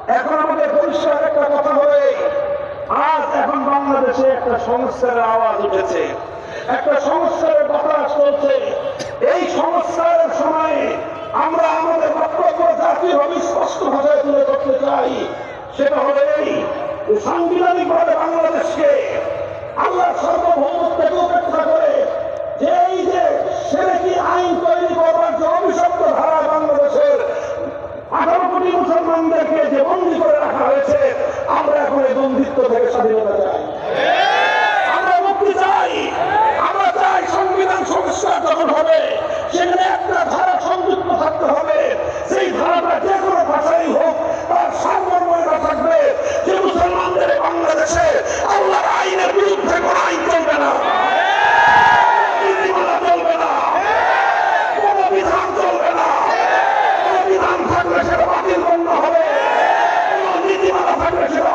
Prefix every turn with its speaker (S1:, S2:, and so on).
S1: এখন আমাদের পরিষ্কার একটা কথা হবে, আজ এখন বাংলাদেশে একটা সংস্কারের আওয়াজ উঠেছে, একটা সংস্কারের বাতাস চলছে। এই সংস্কারের সময়ে আমরা আমাদের বক্তব্য জাতীয়ভাবে স্পষ্ট ভাষায় তুলে ধরতে চাই। সেটা হলো এই, সাংবিধানিক ভাবে বাংলাদেশকে আল্লাহ সার্বভৌমত্বকে উপেক্ষা করে যে এই যে সেরেকি আইন তৈরি করবার যে অভিশপ্ত ধারা বাংলাদেশের 18 কোটি মুসলমানদেরকে যে বন্দী করে রাখা হয়েছে, আমরা এখন এই বন্দিত্ব থেকে স্বাধীনতা চাই, আমরা মুক্তি চাই। আমরা চাই সংবিধান সংস্কার যখন হবে সেখানে একটা ধারা সংযুক্ত থাকতে হবে, সেই ধারাটা যে কোনো ভাষাই হোক তার সার্বময়তা থাকবে যে মুসলমানদের বাংলাদেশে আল্লাহর আইনের বিরুদ্ধে কোনো আইন চলবে না, নীতিমালা চলবে না, কোনো বিধান চলবে না। কোনো বিধান থাকলে সেটা বাতিল গণ্য হবে, কোনো নীতিমালা থাকলে সেটা